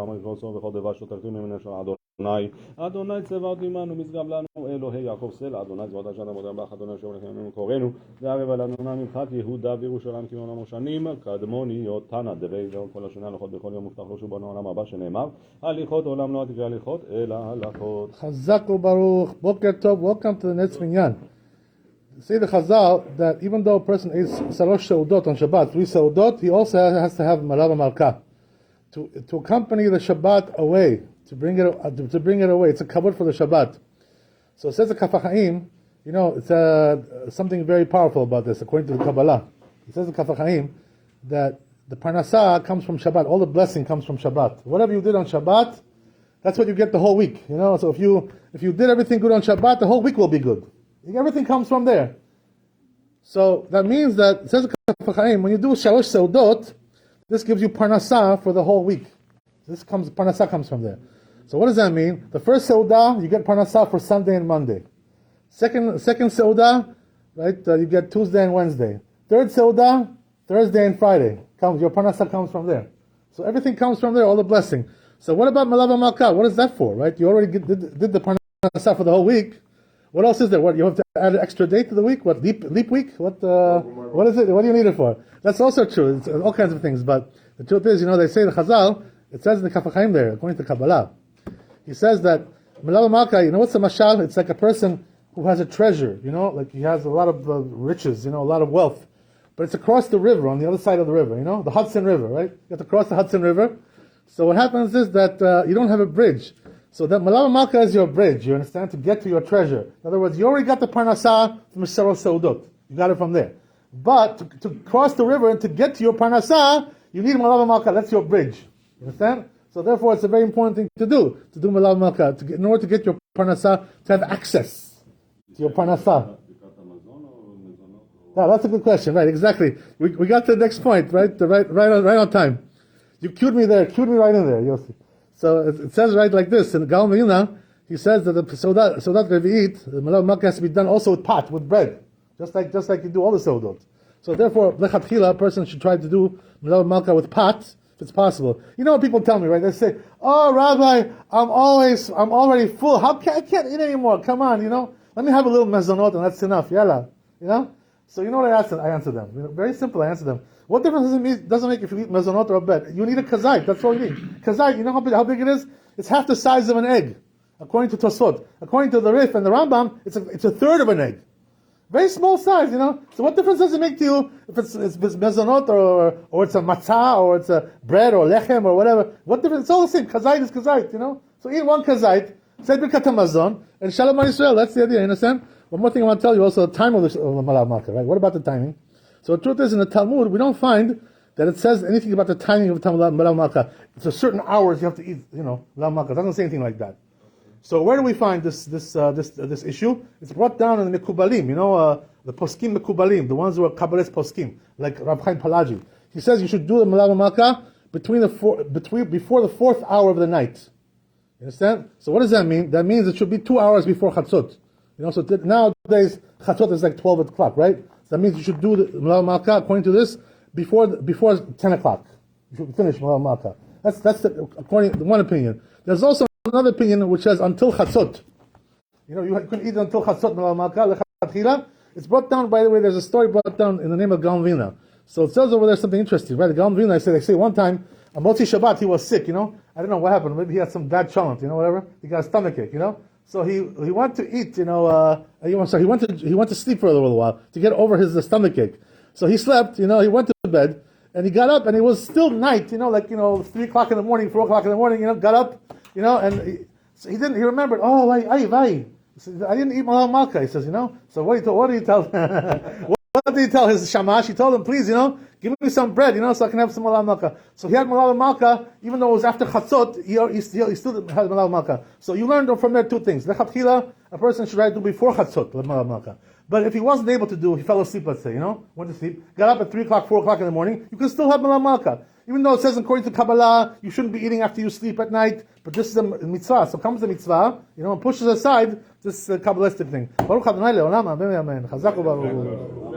וכל מרחוסו וכל דבש לא תקריב ממנו של אדוני. אדוני צבא אותי עמנו משגב לנו אלוהי יעקב סלע. אדוני צבאות אשר עמודם בך אדוני אשר הולכים ימים קוראנו. וערב על אדוני ממחת יהודה וירושלים כמעון המושנים קדמוניות תנא דבי כל השנה הלכות בכל יום מובטח לו שבנו העולם הבא שנאמר הליכות עולם לא תקרא הליכות אלא הלכות. חזק וברוך, בוקר טוב, welcome to the next minyan. Say the Chazal that even though a person eats Salosh Seudot on Shabbat, 3 Seudot, he also has to have Melave Malka to accompany the Shabbat away, to bring it away. It's a kavod for the Shabbat. So it says the Kaf HaChaim, it's something very powerful about this, according to the Kabbalah. It says the Kaf HaChaim that the Parnasah comes from Shabbat. All the blessing comes from Shabbat. Whatever you did on Shabbat, that's what you get the whole week. So if you did everything good on Shabbat, the whole week will be good. Everything comes from there. So that means that, it says when you do Shalosh Seudot, this gives you Parnasah for the whole week. Parnasah comes from there. So what does that mean? The first Seudah, you get Parnasah for Sunday and Monday. Second Seudah, right, you get Tuesday and Wednesday. Third Seudah, Thursday and Friday. Your Parnasah comes from there. So everything comes from there, all the blessing. So what about Melave Malka? What is that for, right? You already did the Parnasah for the whole week. What else is there? What, you have to add an extra day to the week? What, leap week? What is it? What do you need it for? That's also true. It's all kinds of things. But the truth is, they say the Chazal, it says in the Kaf HaChaim there, according to Kabbalah, he says that Melave Malka, what's the mashal? It's like a person who has a treasure, like he has a lot of riches, a lot of wealth. But it's across the river, on the other side of the river, the Hudson River, right? You have to cross the Hudson River. So what happens is that you don't have a bridge. So that Melave Malka is your bridge, you understand, to get to your treasure. In other words, you already got the Parnasah from Shalosh Seudot. You got it from there. But to cross the river and to get to your Parnasah, you need Melave Malka. That's your bridge. You understand? So therefore, it's a very important thing to do Melave Malka, in order to get your Parnasah, to have access to your Parnasah. Yeah, that's a good question, right, exactly. We got to the next point, right? Right on time. You cued me right in there, Yossi. So it says right like this, in Gaon Vilna, he says that the Seudat Revi'it, the Melave Malka has to be done also with pot, with bread. Just like you do all the Seudot. So therefore, lechatchila, a person should try to do Melave Malka with pot, if it's possible. You know what people tell me, right? They say, "Oh, Rabbi, I'm already full. I can't eat anymore. Come on, let me have a little mezonot and that's enough. Yalla, So you know what I answer them? Very simple. I answer them. What difference does it make if you eat mezonot or a bread? You need a kazait. That's all you need. Kazait, you know how big it is? It's half the size of an egg, according to Tosfot. According to the Rif and the Rambam, it's a third of an egg. Very small size, So what difference does it make to you if it's mezonot or it's a matzah or it's a bread or lechem or whatever? What difference? It's all the same. Kazait is kazait, So eat one kazait, say birkat hamazon, and shalom al Yisrael. That's the idea, you understand? One more thing I want to tell you also, the time of the Melave Malka, right? What about the timing? So the truth is, in the Talmud, we don't find that it says anything about the timing of Melave Malka. It's a certain hours you have to eat, Melave Malka. It doesn't say anything like that. So where do we find this issue? It's brought down in the Mekubalim, the Poskim Mekubalim, the ones who are Kabbalist Poskim, like Rabbi Chaim Palaji. He says you should do the Melave Malka before the 4th hour of the night. You understand? So what does that mean? That means it should be 2 hours before Chatzot. So nowadays Chatzot is like 12 o'clock, right? So that means you should do the Melave Malka, according to this, before 10 o'clock. You should finish Melave Malka. That's according to one opinion. There's also another opinion which says until Chatzot. You couldn't eat until Chatzot Melave Malka, lechatchila. It's brought down, by the way, there's a story brought down in the name of Gaon Vilna. So it says over there something interesting, right? Gaon Vilna, they say one time, on Motzi Shabbat, he was sick, I don't know what happened. Maybe he had some bad chalent, whatever. He got a stomachache, So he went to eat, he went to sleep for a little while to get over his stomachache. So he slept, he went to bed, and he got up, and it was still night, 3 o'clock in the morning, 4 o'clock in the morning, got up, and he remembered, oh, vai. He said, I didn't eat Melave Malka, he says, So what do you tell, what did he tell his shamash? He told him, please, give me some bread, so I can have some Melave Malka. So he had Melave Malka, even though it was after Chatzot, he still had Melave Malka. So you learned from there 2 things. Lechatchila, a person should try to do before Chatzot, Melave Malka. But if he wasn't able to do, he fell asleep, let's say, went to sleep, got up at 3 o'clock, 4 o'clock in the morning, you can still have Melave Malka. Even though it says according to Kabbalah, you shouldn't be eating after you sleep at night, but this is a mitzvah. So comes the mitzvah, and pushes aside this Kabbalistic thing. Baruch Adonai le'olam, amen, amen. Chazak u'baruch.